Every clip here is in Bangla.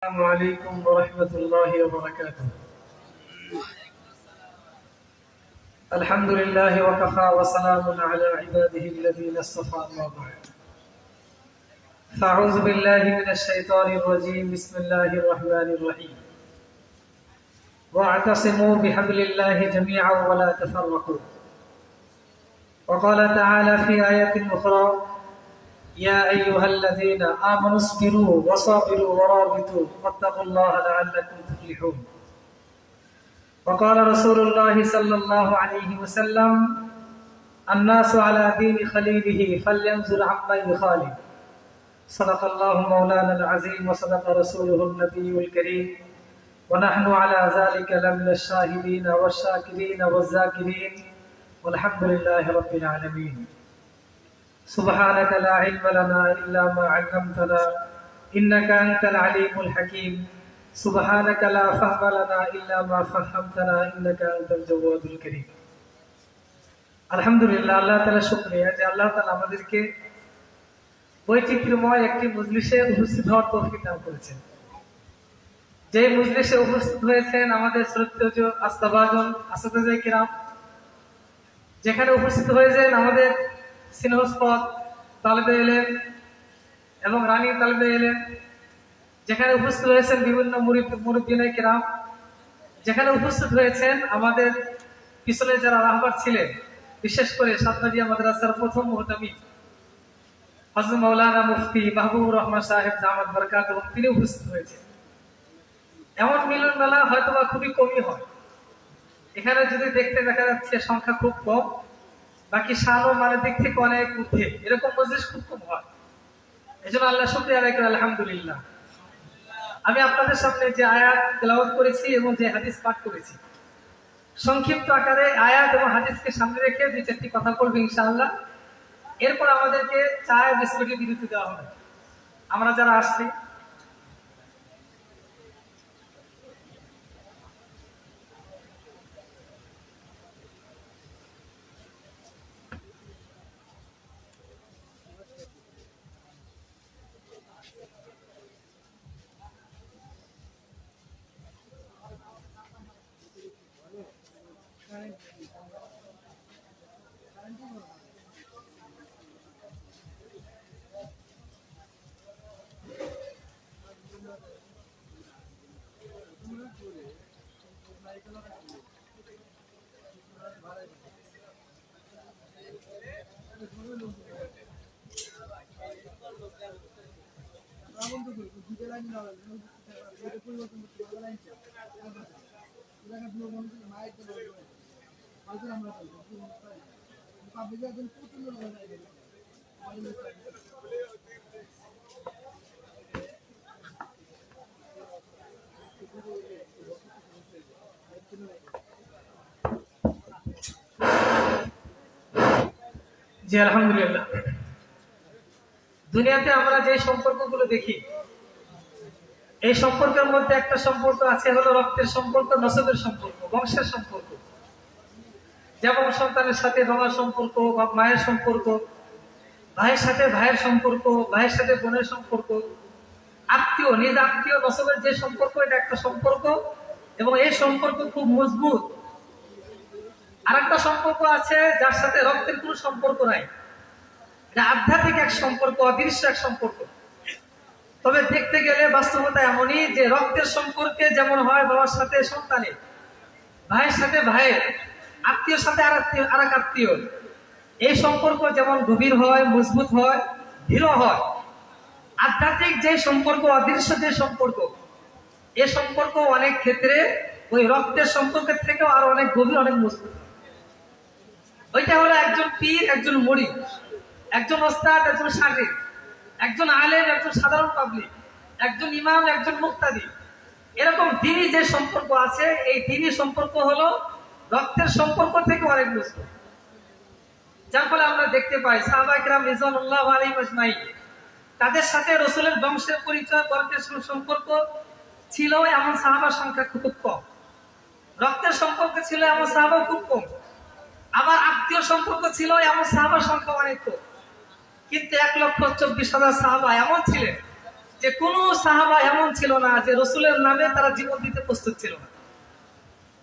السلام عليكم ورحمة الله وبركاته. الحمد لله وكفى وسلام على عباده الذين اصطفى أما بعد. فأعوذ بالله من الشيطان الرجيم. بسم الله الرحمن الرحيم. واعتصموا بحبل الله جميعا ولا تفرقوا. وقال تعالى في آية أخرى: يا أيها الذين آمنوا اصبروا وصابروا ورابطوا واتقوا الله لعلكم تفلحون. وقال رسول الله صلى الله عليه وسلم: الناس على دين خليله فلينظر عمن يخالف. صدق الله مولانا العظيم وصدق رسوله النبي الكريم، ونحن على ذلك لمن الشاهدين والشاكرين والذاكرين، والحمد لله رب العالمين. سبحانك لا علم لنا إلا ما علمتنا إنك أنت العليم الحكيم. سبحانك لا فهم لنا إلا ما فهمتنا إنك أنت الجواد الكريم. আলহামদুলিল্লাহ, আল্লাহ তাআলা শুকরিয়া যে আল্লাহ তাআলা আমাদেরকে বৈচিত্র্যময় একটি মজলিসে উপস্থিত হওয়ার তৌফিক দান করেছেন। যে মজলিসে উপস্থিত হয়েছেন আমাদের শ্রদ্ধেয় আস্তাভাজন আসাতিজা কিরাম, যেখানে উপস্থিত হয়েছেন আমাদের স্নেহস্পদ তালেবে ইলম এবং রানী তালেবে ইলম, যেখানে উপস্থিত হয়েছেন বিভিন্ন মুরিদ্দিনে কিরাম, যেখানে উপস্থিত হয়েছেন আমাদের পিছনে যারা রাহবার ছিলেন, বিশেষ করে সাতবাড়িয়া মাদ্রাসার প্রথম মুহতামি হযরত মাওলানা মুফতি মাহবুবুর রহমান সাহেব দামাত বরকাতুহু, তিনি উপস্থিত হয়েছেন। এমন মিলন মেলা হয়তোবা খুবই কমই হয়। এখানে যদি দেখতে দেখা যাচ্ছে সংখ্যা খুব কম, বাকি শান ও মানের দিক থেকে অনেক ঊর্ধ্বে, এরকম মজলিস খুব কম হয়। এই জন্য আল্লাহ শুকরিয়া আদায় করি, আলহামদুলিল্লাহ। আমি আপনাদের সামনে যে আয়াত তেলাওয়াত করেছি এবং যে হাদিস পাঠ করেছি, সংক্ষিপ্ত আকারে আয়াত এবং হাদিসকে সামনে রেখে দুই চারটি কথা বলবো ইনশাআল্লাহ। এরপর আমাদেরকে চায় বিস্কুটের বিরতি দেওয়া হবে। আমরা যারা আসছি জি আলহামদুলিল্লাহ। দুনিয়াতে আমরা যে সম্পর্কগুলো দেখি, এই সম্পর্কের মধ্যে একটা সম্পর্ক আছে হলো রক্তের সম্পর্ক, নসবের সম্পর্ক, বংশের সম্পর্ক। যেমন সন্তানের সাথে বাবার সম্পর্ক বা মায়ের সম্পর্ক, ভাইয়ের সাথে ভাইয়ের সম্পর্ক, ভাইয়ের সাথে বোনের সম্পর্ক, আত্মীয় নিজ আত্মীয় নসবের যে সম্পর্ক, এটা একটা সম্পর্ক এবং এই সম্পর্ক খুব মজবুত। আর একটা সম্পর্ক আছে যার সাথে রক্তের কোনো সম্পর্ক নাই, এটা আধ্যাত্মিক এক সম্পর্ক, অদৃশ্য এক সম্পর্ক। তবে দেখতে গেলে বাস্তবতা এমনই যে রক্তের সম্পর্কে যেমন হয় বাবার সাথে সন্তানের, ভাইয়ের সাথে ভাইয়ের, আত্মীয়র সাথে আর এক আত্মীয়, এই সম্পর্ক যেমন গভীর হয়, মজবুত হয়, দৃঢ় হয়, আধ্যাত্মিক যে সম্পর্ক, অদৃশ্য যে সম্পর্ক, এই সম্পর্ক অনেক ক্ষেত্রে ওই রক্তের সম্পর্কের থেকেও আরো অনেক গভীর, অনেক মজবুত। ওইটা হলো একজন পীর, একজন মুরিদ, একজন ওস্তাদ, একজন শাগির, একজন আলেম, একজন সাধারণ পাবলিক, একজন ইমাম, একজন মুক্তাদি। এরকম দ্বীনি যে সম্পর্ক আছে, এই দ্বীনি সম্পর্ক হলো রক্তের সম্পর্ক থেকে অনেক মজবুত। যার ফলে আমরা দেখতে পাই সাহাবায়ে কেরাম রিজওয়ানুল্লাহি আলাইহিম আজমাইন, তাদের সাথে রাসূলের বংশের পরিচয়, বর্গের সম্পর্ক ছিল এমন সাহাবার সংখ্যা খুব কম। রক্তের সম্পর্ক ছিল এমন সাহাবা খুব কম। আবার আত্মীয় সম্পর্ক ছিল এমন সাহাবার সংখ্যা অনেক কম। কিন্তু 1,24,000 সাহাবা এমন ছিলেন যে কোন সাহাবা এমন ছিল না যে রসুলের নামে তারা জীবন দিতে প্রস্তুত ছিল না।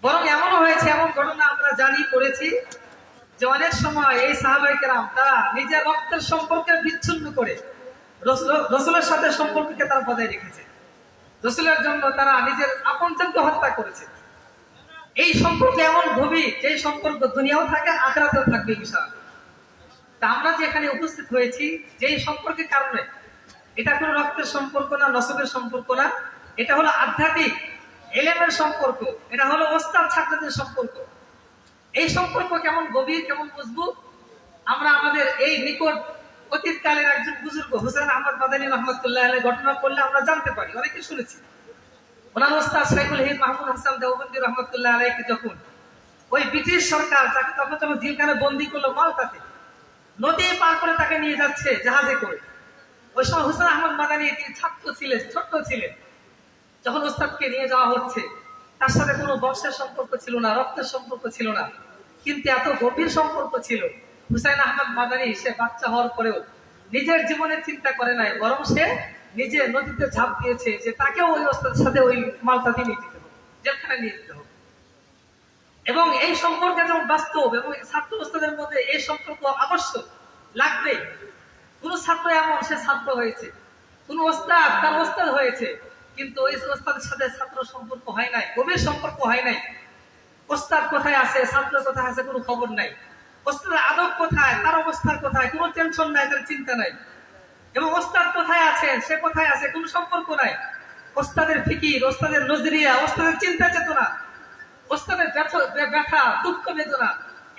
বরং এমনও হয়েছে, এমন ঘটনা আমরা জানি, করেছি, যে অনেক সময় এই সাহাবায়ে কেরাম তারা নিজের রক্তের সম্পর্কে বিচ্ছিন্ন করে রসুলের সাথে সম্পর্ককে তারা বজায় রেখেছে। রসুলের জন্য তারা নিজের আপনজনকে হত্যা করেছে। এই সম্পর্ক এমন গভীর, যে সম্পর্ক দুনিয়াও থাকে, আখিরাতেও থাকবে ইনশাআল্লাহ। তা আমরা যে এখানে উপস্থিত হয়েছি, যেই সম্পর্কের কারণে, এটা কোনো রক্তের সম্পর্ক না, নসবের সম্পর্ক না, এটা হলো আধ্যাত্মিক এলেমের সম্পর্ক, এটা হলো ওস্তাদ ছাত্রদের সম্পর্ক। এই সম্পর্ক কেমন গভীর, কেমন মজবুত, আমরা আমাদের এই নিকট অতীতকালের একজন বুজুর্গ হুসেন আহমদ মাদানী রহমতুল্লাহ আলাইহি ঘটনা করলে আমরা জানতে পারি, অনেকে শুনেছি। ওনার ওস্তাদ শাইখুল হিন্দ মাহমুদ হাসান দেওবন্দি রহমতুল্লাহ আলাইহি যখন ওই ব্রিটিশ সরকার তাকে তখন জেলখানে বন্দি করলো মালটাতে, নদী পার করে তাকে নিয়ে যাচ্ছে জাহাজে করে। ওই সময় হুসেন আহমদ মাদানী তিনি ছাত্র ছিলেন, ছোট্ট ছিলেন। যখন ওস্তাদকে নিয়ে যাওয়া হচ্ছে, তার সাথে কোনো বংশের সম্পর্ক ছিল না, রক্তের সম্পর্ক ছিল না, কিন্তু এত গভীর সম্পর্ক ছিল। হুসাইন আহমদ মাদানী সে বাচ্চা হওয়ার পরেও নিজের জীবনের চিন্তা করে নাই, বরং সে নিজে নদীতে ঝাঁপ দিয়েছে যে তাকেও ওই ওস্তাদের সাথে ওই মালটাতে নিয়ে যেতে হবে, জেলখানায় নিয়ে যেতে হবে। এবং এই সম্পর্কে যেমন বাস্তব, এবং ছাত্র ওস্তাদের মধ্যে এই সম্পর্ক আবশ্যক, লাগবে। কোন ছাত্র এমন সে ছাত্র হয়েছে, কোন ওস্তাদ তার ওস্তাদ হয়েছে, কিন্তু ওই ওস্তাদের সাথে ছাত্র সম্পর্ক হয় নাই, গভীর সম্পর্ক হয় নাই। ওস্তাদ কোথায় আছে, ছাত্র কোথায় আছে, কোনো খবর নাই। ওস্তাদের আদব কোথায়, তার অবস্থার কোথায়, কোনো টেনশন নাই, তার চিন্তা নাই। এবং ওস্তাদ কোথায় আছে, সে কোথায় আছে, কোনো সম্পর্ক নাই। ওস্তাদের ফিকির, ওস্তাদের নজরিয়া, ওস্তাদের চিন্তা চেতনা, ওস্তাদের ব্যথা, দুঃখ বেদনা,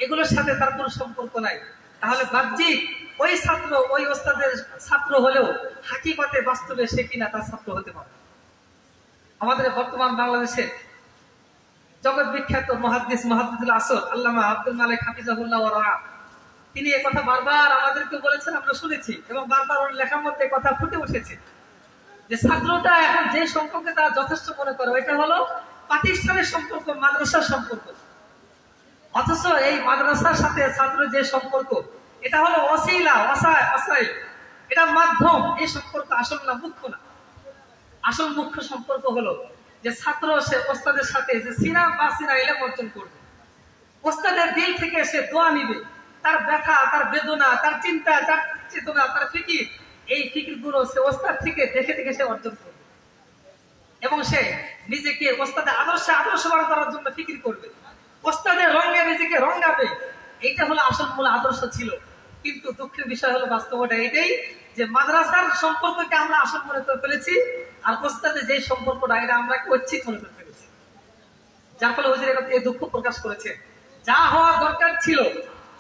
এগুলোর সাথে তার কোনো সম্পর্ক নাই। তাহলে বাহ্যিক ওই ছাত্র ওই ওস্তাদের ছাত্র হলেও হাকিকতে বাস্তবে সে কিনা তার ছাত্র হতে পারে। আমাদের বর্তমান বাংলাদেশে জগৎ বিখ্যাত মুহাদ্দিসুল আসর আল্লামা আব্দুল মালিক হাফিজাহুল্লাহ ওয়া রাআ, তিনি এই কথা বারবার আমাদেরকে বলেছেন, আমরা শুনেছি, এবং বারবার ওর লেখার মধ্যে কথা ফুটে উঠেছে যে ছাত্রটা এখন যে সম্পর্কে তারা যথেষ্ট মনে করে, এটা হলো প্রাতিষ্ঠানিক সম্পর্ক, মাদ্রাসার সম্পর্ক। অথচ এই মাদ্রাসার সাথে ছাত্র যে সম্পর্ক, এটা হলো ওসিলা, ওসাইল, এটা মাধ্যম। এই সম্পর্ক আসল না, মুখ্য না। আসল মুখ্য সম্পর্ক হলো যে ছাত্র সে ওস্তাদের সাথে যে সিনা বা সিনা ইলম অর্জন করবে, ওস্তাদের দিল থেকে সে দোয়া নিবে, তার ব্যথা, তার বেদনা, তার চিন্তা, তার চেতনা, তার ফিকির, এই ফিকির গুলো সে ওস্তাদ থেকে দেখে দেখে সে অর্জন করবে, এবং সে নিজেকে ওস্তাদের আদর্শবান করার জন্য ফিকির করবে, ওস্তাদের রঙে নিজেকে রঙাবে। এইটা হলো আসল মূল আদর্শ ছিল। কিন্তু দুঃখের বিষয় হলো বাস্তবতা এটাই যে মাদ্রাসার সম্পর্ককে আমরা আসল মনে করে ফেলেছি, আর ওস্তাদের যে সম্পর্কটা এটা আমরা ঐচ্ছিক মনে করে ফেলেছি। যার ফলে হুজুর এই দুঃখ প্রকাশ করেছে, যা হওয়ার দরকার ছিল,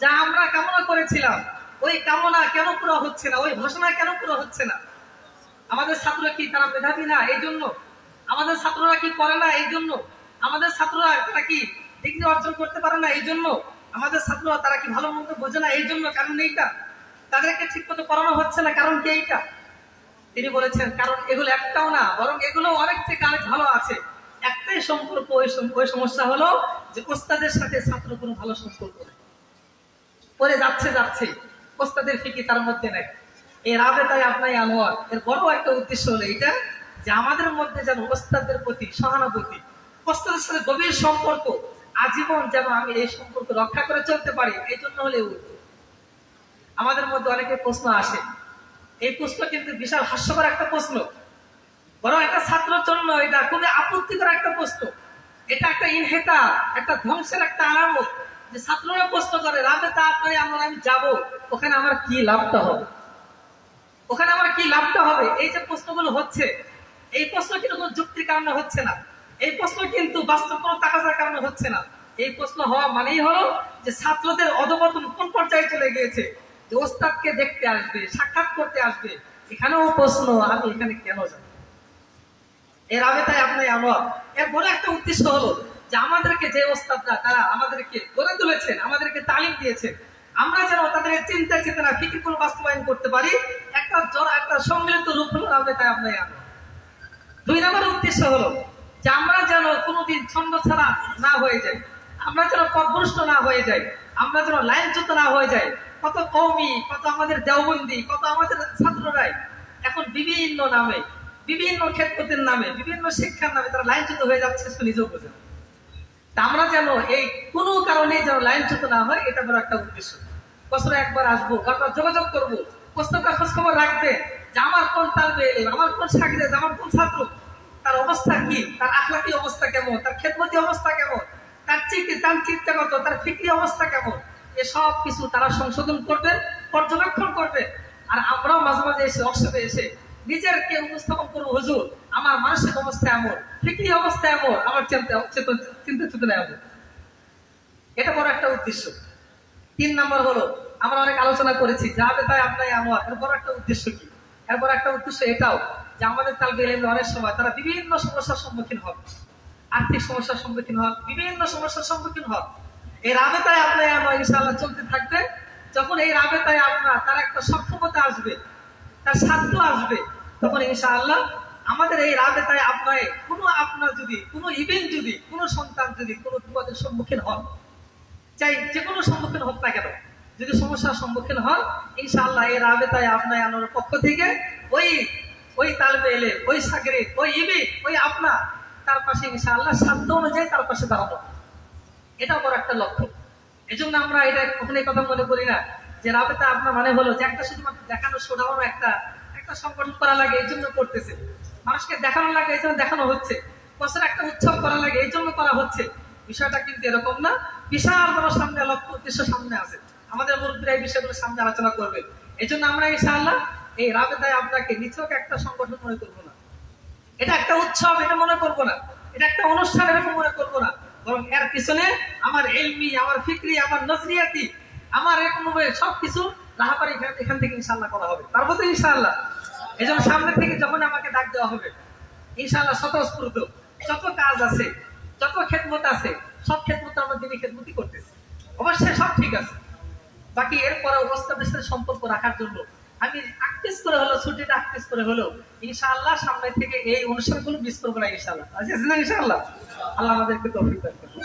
যা আমরা কামনা করেছিলাম, ওই কামনা কেন পুরো হচ্ছে না, ওই ঘোষণা কেন পুরো হচ্ছে না? আমাদের ছাত্ররা কি তারা মেধাবী না এই জন্য? আমাদের ছাত্ররা কি করে না এই জন্য? আমাদের ছাত্ররা তারা কি ডিগ্রি অর্জন করতে পারে না এই জন্য? আমাদের ছাত্ররা তারা কি ভালো মন্দ বোঝে না এই জন্য? কারণ এইটা তাদেরকে ঠিক মতো পড়ানো হচ্ছে না, কারণ কি এইটা? তিনি বলেছেন কারণ এগুলো একটাও না, বরং এগুলো অনেক থেকে অনেক ভালো আছে। একটাই সম্পর্ক, ওই সমস্যা হলো যে ওস্তাদের সাথে ছাত্র কোনো ভালো সম্পর্ক নেই, পরে যাচ্ছে ওস্তাদের ফিকি তার মধ্যে নেই। এই রাবেতায়ে আপনায়ে আনোয়ার এর বড় একটা উদ্দেশ্য হলো এইটা যে আমাদের মধ্যে যেন ওস্তাদের প্রতি সহানুভূতি, ওস্তাদের সাথে গভীর সম্পর্ক, আজীবন যেন আমি এই সম্পর্ক রক্ষা করে চলতে পারি। এই জন্য হলে আমাদের মধ্যে অনেকের প্রশ্ন আসে, এই প্রশ্ন কিন্তু বিশাল হাস্যকর একটা প্রশ্ন, বরং একটা ছাত্রের জন্য এটা খুবই আপত্তিকর একটা প্রশ্ন। এটা একটা ইনহেতা, একটা ধ্বংসের একটা আলামত যে ছাত্ররা প্রশ্ন করে রাবেতায়ে আপনায়ে আনোয়ার আমি যাব, ওখানে আমার কি লাভটা হবে, ওখানে আমার কি লাভটা হবে? এই যে প্রশ্নগুলো হচ্ছে, এই প্রশ্ন কিন্তু কোনো যুক্তির কারণে হচ্ছে না, এই প্রশ্ন কিন্তু বাস্তব কোনো তাকাজার কারণে হচ্ছে না। এই প্রশ্ন হওয়া মানেই হলো যে ছাত্রদের অধঃপতন কোন পর্যায়ে চলে গিয়েছে, যে ওস্তাদকে দেখতে আসবে, সাক্ষাৎ করতে আসবে, এখানেও প্রশ্ন আমি এখানে কেন যাব? এর রাবেতায়ে আপনায়ে আনোয়ার এর বড় একটা উদ্দেশ্য হলো যে আমাদেরকে যে ওস্তাদরা তারা আমাদেরকে গড়ে তুলেছেন, আমাদেরকে তালিম দিয়েছেন, আমরা যেন তাদের চিন্তা চেতনা ফিকির গুলো বাস্তবায়ন করতে পারি। একটা সম্মিলিত রূপ হলো রাবেতায়ে আপনায়ে আনোয়ার। 2 নম্বর উদ্দেশ্য হলো যে আমরা যেন কোনোদিন ছন্দ ছাড়া না হয়ে যাই, আমরা যেন পথভ্রষ্ট না হয়ে যাই, আমরা যেন লাইনচ্যুত না হয়ে যাই। কত কওমি, কত আমাদের দেওবন্দি, কত আমাদের ছাত্ররাই এখন বিভিন্ন নামে বিভিন্ন ক্ষেত্রের নামে, বিভিন্ন শিক্ষার নামে তারা লাইনচ্যুত হয়ে যাচ্ছে, সে নিজেও বোঝে না। তা আমরা যেন এই কোনো কারণে যেন লাইনচ্যুত না হয়, এটা বড় একটা উদ্দেশ্য। বছরে একবার আসবো, বারবার যোগাযোগ করবো, প্রত্যেকটা খোঁজ খবর রাখবে যে আমার কোন তালবে এলেম, আমার কোন সাগরেদ, আমার কোন ছাত্র, তার অবস্থা কি, তার আখলাকি অবস্থা কেমন, তার খেদমতি অবস্থা কেমন, তার চিন্তাগত, তার ফিক্রি অবস্থা কেমন, এসব কিছু তারা সংশোধন করবেন, পর্যবেক্ষণ করবে। আর আমরাও মাঝে মাঝে এসে অবসাদে এসে নিজেরকে উপস্থাপন করবো, হুজুর আমার মানসিক অবস্থা এমন, ফিক্রি অবস্থা এমন, আমার চিন্তা চেতনা এমন। এটা বড় একটা উদ্দেশ্য। 3 নম্বর হলো, আমরা অনেক আলোচনা করেছি যাবে তাই আপনার আমার, এর বড় একটা উদ্দেশ্য কি? এর বড় একটা উদ্দেশ্য এটাও যে আমাদের তালবে ইলম অনেক সময় তারা বিভিন্ন সমস্যার সম্মুখীন হবে, আর্থিক সমস্যার সম্মুখীন হন, বিভিন্ন সমস্যার সম্মুখীন হন। এই রাবেতায় আপনার আমার ইনশাআল্লাহ চলতে থাকবে। যখন এই রাবেতায় আপনার তার একটা সক্ষমতা আসবে, তার সাধ্য আসবে, তখন ইনশাআল্লাহ আমাদের এই রাবেতায় আপনার আপনার যদি কোনো ইভেন্ট, যদি কোনো সন্তান যদি কোনো বিপদের সম্মুখীন হন, চাই যে কোনো সম্মুখীন হোক না কেন, যদি সমস্যার সম্মুখীন হন, ইনশাআল্লাহ এই রাবেতায় আপনার আনোর পক্ষ থেকে ওই তালবে এলে, ওই সাগরে, ওই ইভেন্ট, ওই আপনার তার পাশে ইনশাআল্লাহ সাধ্য অনুযায়ী তার পাশে দাঁড়ানো। এটা বড় একটা লক্ষ্য। এই জন্য আমরা এটা কখনোই কথা মনে করি না যে রাবেতা আপনার মানে হলো যে একটা শুধুমাত্র দেখানো, শোনানো একটা সংগঠন করা লাগে এই জন্য করতেছে, মানুষকে দেখানো লাগে এই জন্য দেখানো হচ্ছে, বছর একটা উৎসব করা লাগে এই জন্য করা হচ্ছে। বিষয়টা কিন্তু এরকম না। বিশাল বড় সামনে লক্ষ্য উদ্দেশ্য সামনে আছে, আমাদের মুরব্বীরা এই বিষয়গুলো সামনে আলোচনা করবে। এই জন্য আমরা ইনশাআল্লাহ এই রাবেতায় আপনাকে নিছক একটা সংগঠন মনে করবো না, এটা একটা উৎসব এটা মনে করবো না, এটা একটা অনুষ্ঠান এরকম মনে করবো না, বরং এর পিছনে আমার ইলমি, আমার ফিকরি, আমার নজরিয়াতি, আমার এরকম সবকিছু রাহাবারি এখান থেকে ইনশাআল্লাহ করা হবে। পারবো তো ইনশাআল্লাহ? এই জন্য সামনে থেকে যখন আমাকে ডাক দেওয়া হবে ইনশাআল্লাহ স্বতঃস্ফূর্ত যত কাজ আছে, যত খেদমত আছে, সব খেদমত আমরা দিনই খেদমতি করতেছি, অবশ্যই সব ঠিক আছে। বাকি এরপরে অবস্থাদের সাথে সম্পর্ক রাখার জন্য আমি আক্টিস করে হলো, ছুটিটা আক্টিস করে হলো ইনশাআল্লাহ সামনে থেকে এই অনুষ্ঠানগুলো মিস করবো না ইনশাআল্লাহ। ইনশাআল্লাহ আল্লাহ আমাদেরকে তৌফিক দান করুন।